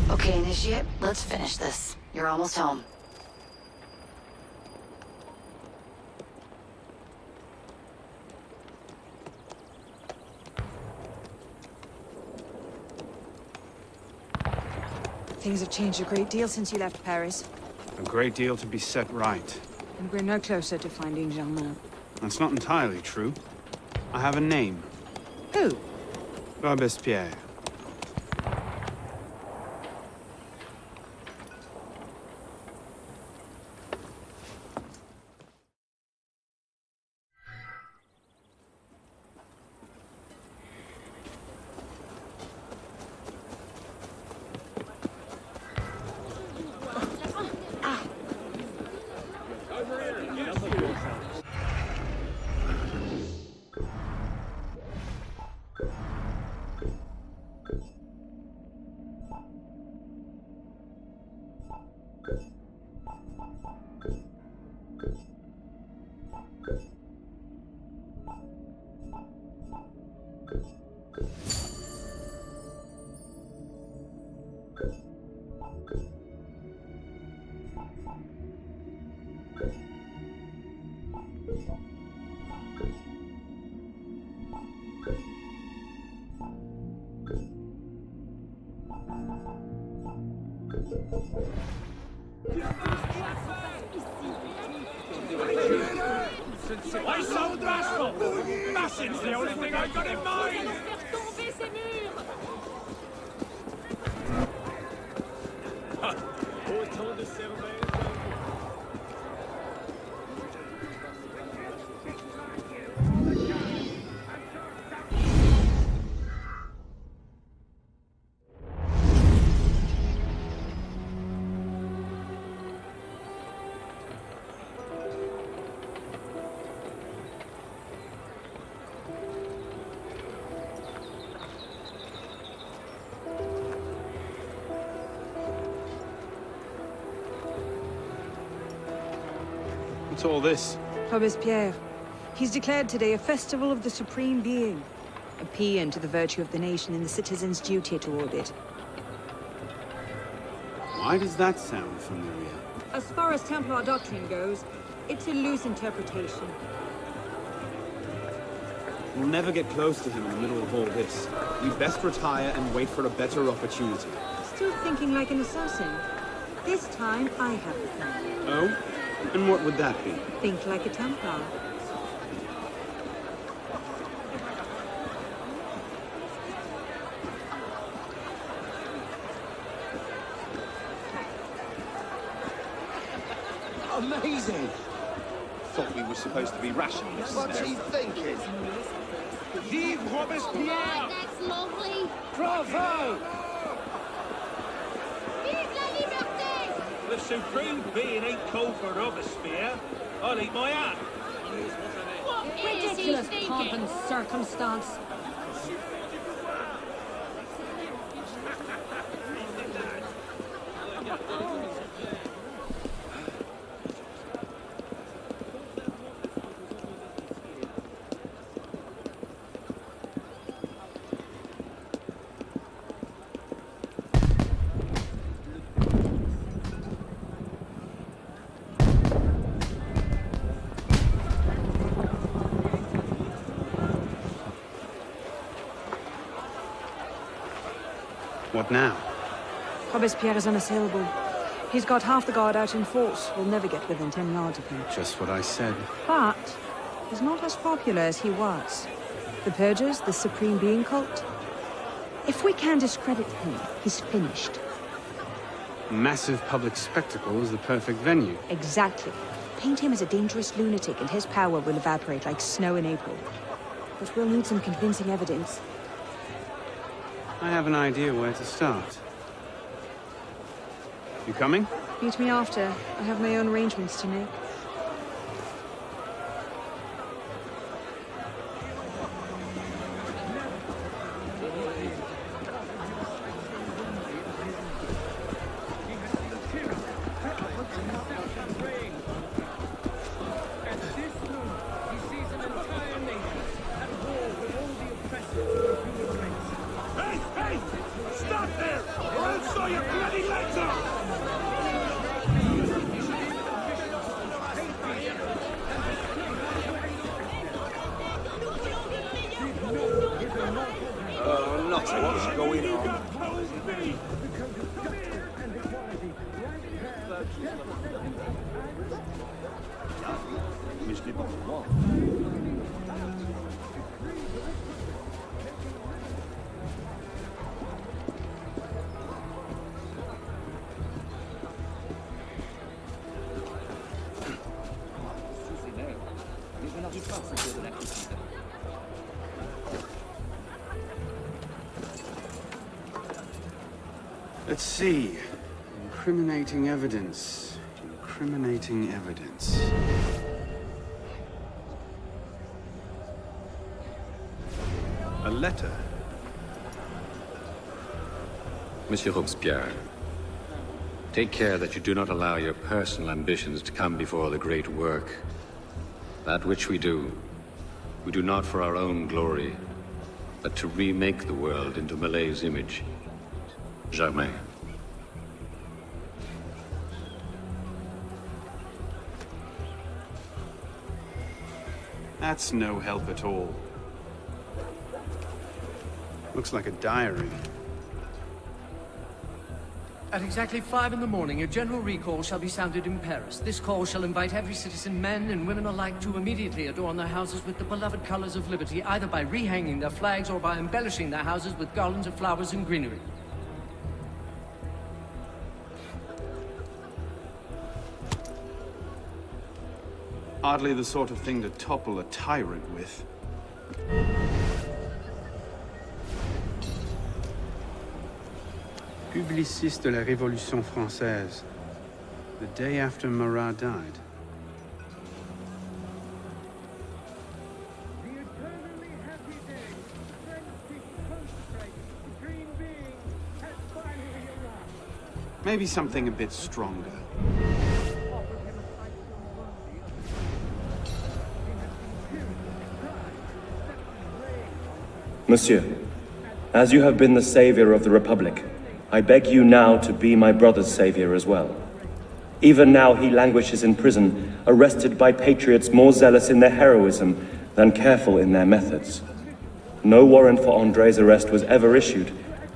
Okay, Initiate, let's finish this. You're almost home. Things have changed a great deal since you left Paris, A great deal to be set right. and we're no closer to finding Germain. That's not entirely true. I have a name. Who? Robespierre. I sold Bashful! Massing's the only thing I've got in mind! What's all this? Robespierre. He's declared today a festival of the Supreme Being. A paean to the virtue of the nation and the citizens' duty toward it. Why does that sound familiar? As far as Templar doctrine goes, it's a loose interpretation. We'll never get close to him in the middle of all this. We'd best retire and wait for a better opportunity. Still thinking like an assassin. This time, I have the plan. Oh? And what would that be? Think like a Templar. Amazing! Thought we were supposed to be rationalists. What's he thinking? Vive Robespierre! That's lovely. Bravo! Vive la liberté! The Supreme Being ain't called for Robespierre. I'll eat my hat. What is he Ridiculous thinking? pomp and circumstance. What now? Robespierre is unassailable. He's got half the guard out in force. We'll never get within 10 yards of him. Just what I said. But he's not as popular as he was. The Purgers, the Supreme Being cult. If we can discredit him, he's finished. Massive public spectacle is the perfect venue. Exactly. Paint him as a dangerous lunatic and his power will evaporate like snow in April. But we'll need some convincing evidence. I have an idea where to start. You coming? Meet me after. I have my own arrangements to make. je l'ai pas pour moi. Mais je n'arrive pas à sortir de la critique. Let's see. Incriminating evidence. Incriminating evidence. A letter. Monsieur Robespierre, take care that you do not allow your personal ambitions to come before the great work. That which we do not for our own glory, but to remake the world into Malay's image. Germain. That's no help at all. Looks like a diary. At exactly 5 in the morning, a general recall shall be sounded in Paris. This call shall invite every citizen, men and women alike, to immediately adorn their houses with the beloved colors of liberty, either by rehanging their flags or by embellishing their houses with garlands of flowers and greenery. Hardly the sort of thing to topple a tyrant with. Publiciste de la Révolution française. The day after Marat died. Maybe something a bit stronger. Monsieur, as you have been the savior of the Republic, I beg you now to be my brother's savior as well. Even now he languishes in prison, arrested by patriots more zealous in their heroism than careful in their methods. No warrant for André's arrest was ever issued,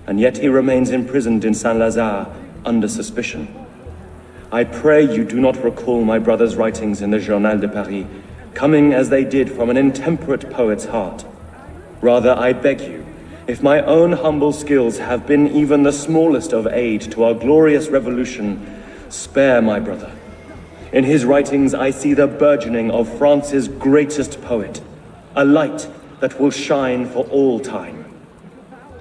and yet he remains imprisoned in Saint-Lazare under suspicion. I pray you do not recall my brother's writings in the Journal de Paris, coming as they did from an intemperate poet's heart. Rather, I beg you, if my own humble skills have been even the smallest of aid to our glorious revolution, spare my brother. In his writings, I see the burgeoning of France's greatest poet, a light that will shine for all time.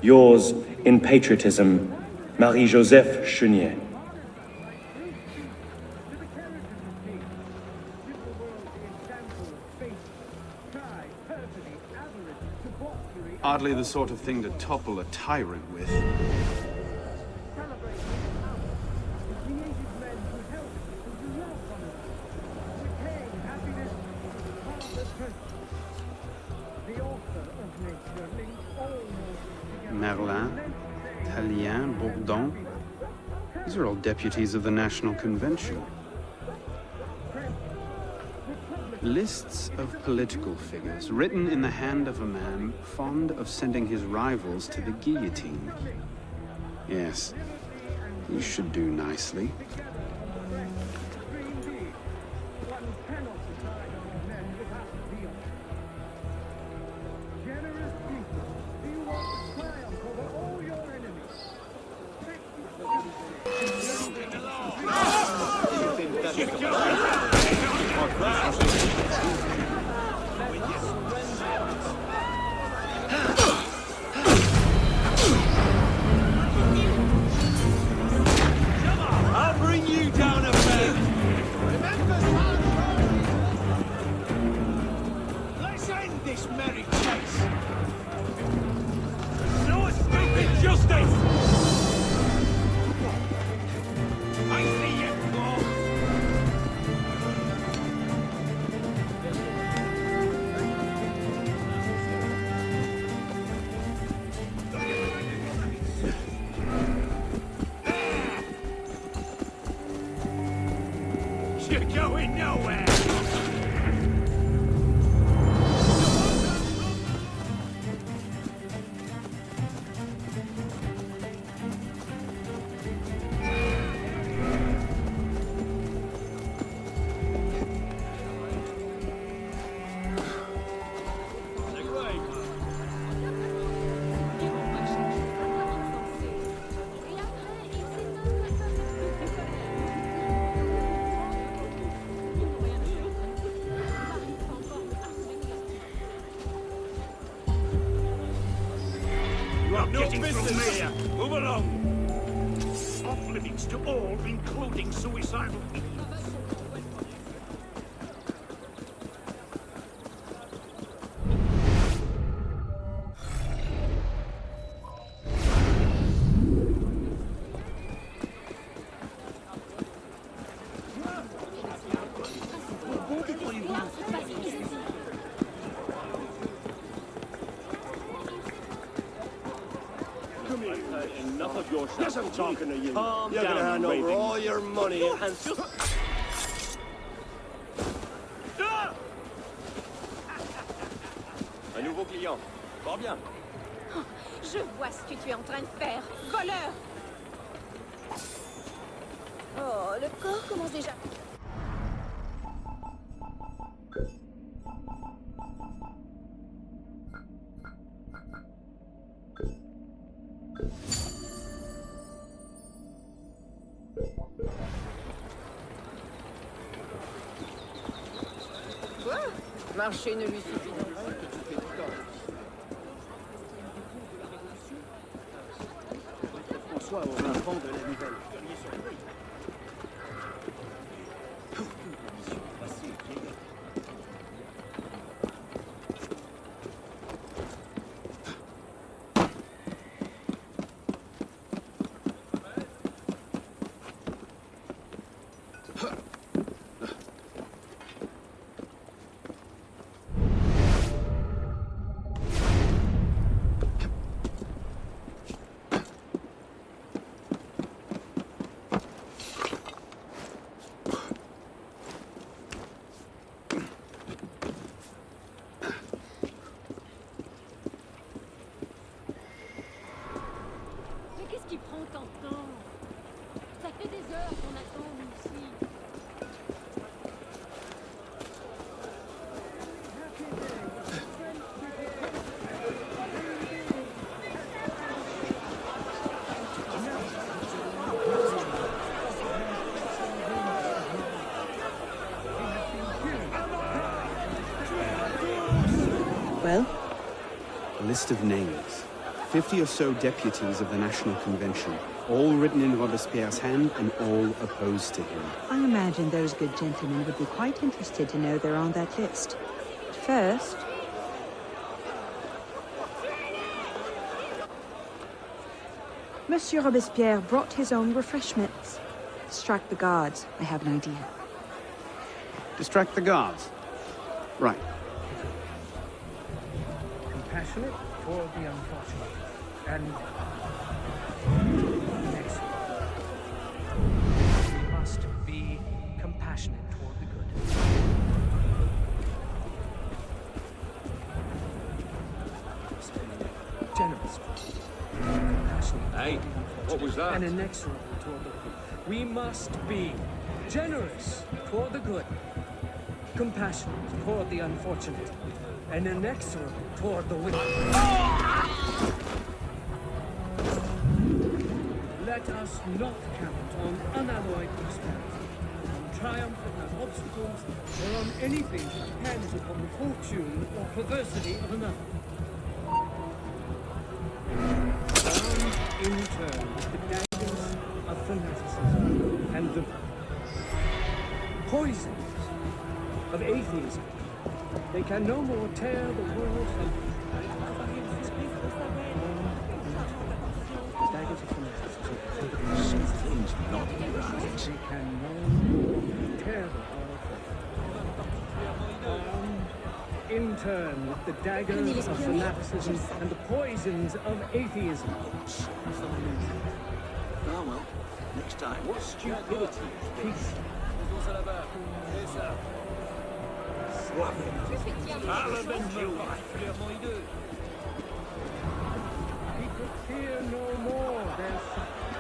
Yours, in patriotism, Marie-Joseph Chenier. Hardly the sort of thing to topple a tyrant with. Merlin, Tallien, Bourdon. These are all deputies of the National Convention. Lists of political figures, written in the hand of a man fond of sending his rivals to the guillotine. Yes, you should do nicely. I'll bring you down a bed. Let's end this merry chase. No stupid justice. I see you, Claw. You're going nowhere! getting through here. Move along. Off limits to all, including suicidal people. Enough of your Yes, I'm talking to you. Calm You're down, gonna hand over Raven. all your money and just... Un nouveau client. Fort bien. Je vois ce que tu es en train de faire. Voleur! Oh, le corps commence déjà. Quoi? Marcher ne lui suffit pas. François au enfant de la nouvelle. Qui prend tant de temps? Ça fait des heures qu'on attend, nous aussi. Well? A list of names. 50 or so deputies of the National Convention, all written in Robespierre's hand and all opposed to him. I imagine those good gentlemen would be quite interested to know they're on that list. But first... Monsieur Robespierre brought his own refreshments. Distract the guards. I have an idea. Distract the guards. Right. Compassionate toward the unfortunate. And next, we must be compassionate toward the good. Generous. Compassionate. Hey, what was that? And inexorable toward the good. We must be generous toward the good, compassionate toward the unfortunate, and inexorable toward the wicked. Let us not count on unalloyed prosperity, on triumph without obstacles, or on anything that depends upon the fortune or perversity of another. Down in turn the daggers of fanaticism and the poisons of atheism. They can no more tear the world from daggers of fanaticism. Something's not right. They can no more tear the world from. In turn with the daggers of fanaticism and the poisons of atheism. Oh well, next time. What stupidity. Peace. I'll avenge you. People fear no more their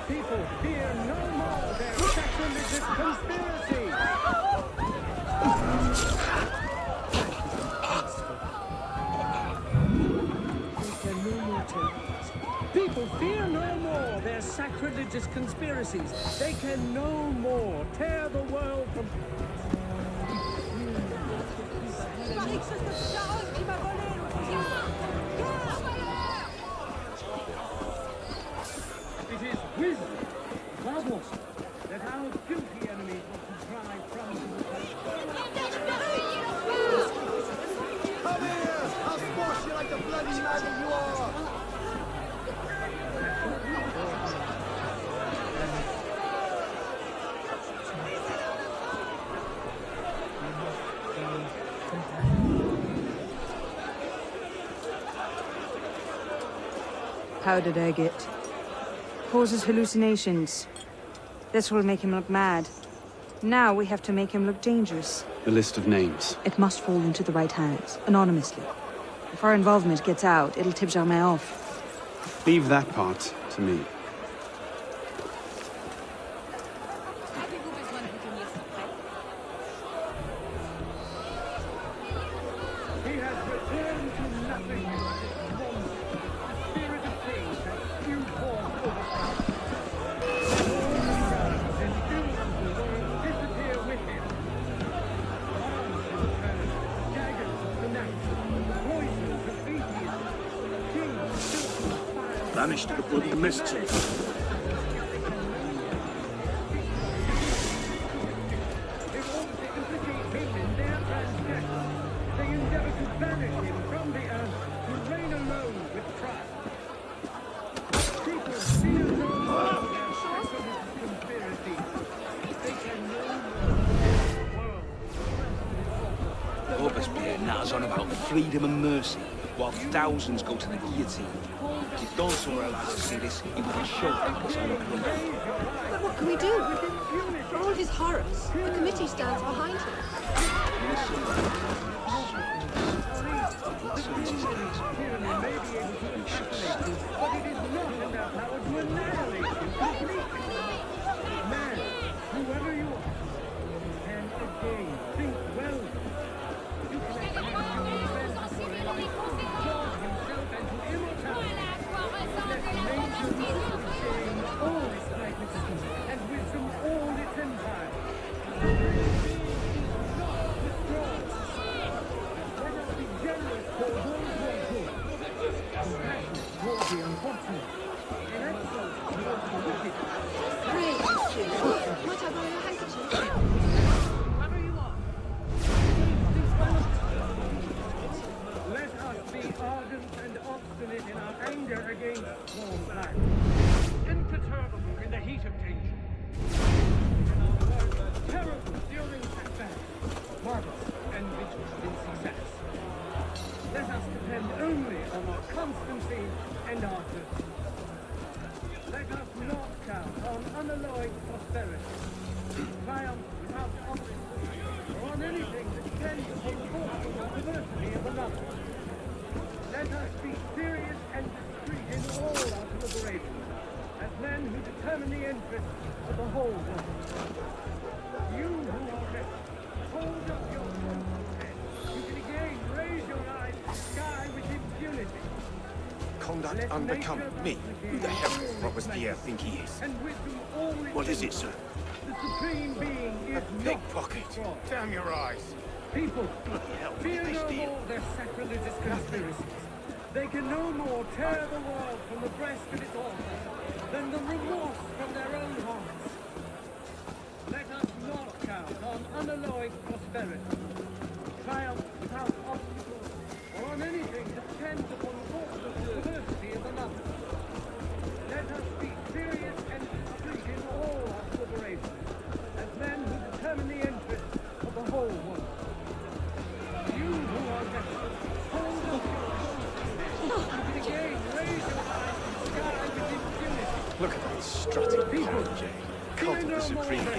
people fear no more their sacrilegious conspiracy. People fear no more their sacrilegious conspiracies. They can no more tear the world from... How did I get? Causes hallucinations. This will make him look mad. Now we have to make him look dangerous. The list of names. It must fall into the right hands, anonymously. If our involvement gets out, it'll tip Germain off. Leave that part to me. Avez-vous besoin de boutonniers secrets? He has returned to nothing. One spirit of things that few form overcome. Disappear with him. Daggers of fanatics, poisons of atheism, kings, Vanished the bloody mischief. in order to implicate him in their transgression, they endeavor to banish him from the earth to reign alone with Christ. People fear no more their sacrilegious conspiracy. They can no more Robespierre natters on about freedom and mercy, while thousands go to the guillotine. If Dawson were allowed to see this, he would have shot us on a plea. But what can we do? For all his horrors, the committee stands behind him. but it is not in their power to annihilate you completely. Man, whoever you are, can again think well. You can expect your revenge for your life, God himself and to immortality. Let nature retain all its magnificence and wisdom all its empire. Not destroyed. Let us be generous toward those who are good. Compassion toward the unfortunate. And excellence toward the wicked. Pray, monsieur. Might I borrow your handkerchief? Whoever you are. Let us be ardent and obstinate in our anger against small blacks. Imperturbable in the heat of danger. In our work, terrible during setbacks. Marvelous and vigilant in success. Let us depend only on our constancy and our purpose. Let us not count on unalloyed prosperity. Triumph without obstacle, or on anything that tends upon force or diversity of another. Let us be serious and discreet in all our deliberations, as men who determine the interests of the whole world. You who are ready, hold up your head. You can again raise your eyes to the sky with impunity. Conduct Let unbecoming nature me. Who the hell does Robespierre think he is? and wisdom all its What is it, sir? The supreme being is not Pickpocket. destroyed. Damn your eyes. People, hell, what fear did they no steal? more their sacrilegious conspiracies. They can no more tear the world from the breast of its author than the remorse from their own hearts. Let us not count on unalloyed prosperity, triumph without obstacles, or on anything that tends upon force of the diversity of another. Let us be serious and discreet in all our deliberations, as men who determine the interests of the whole world. You who are desperate, hold up your and again raise your eyes to the sky with impunity. Look at that strutting People, Jay. Cult of the Supreme Being.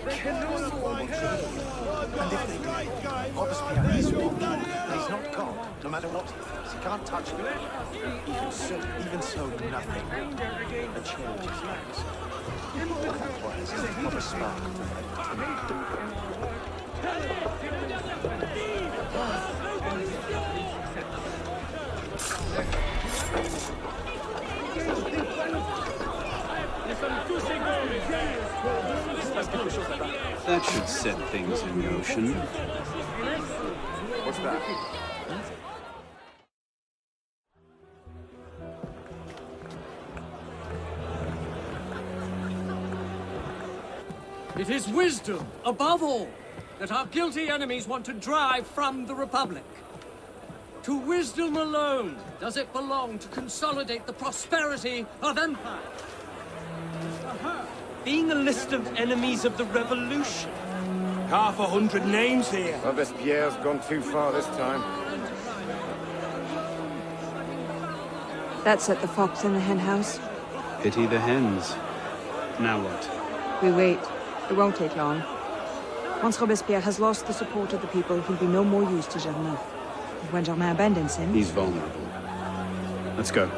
they can no more tear the world. And if they do, Robespierre is wrong. He's not God, no matter what he thinks. He can't touch them. Even so, nothing will change his lives. Likewise, there's not a spark of That should set things in motion. What's that? It is wisdom, above all, that our guilty enemies want to drive from the Republic. To wisdom alone does it belong to consolidate the prosperity of empire. Being a list of enemies of the revolution. 100 names here. Robespierre's gone too far this time. That set the fox in the hen house. Pity the hens. Now what? We wait. It won't take long. Once Robespierre has lost the support of the people, he'll be no more use to Germain. When Germain abandons him... He's vulnerable. Let's go.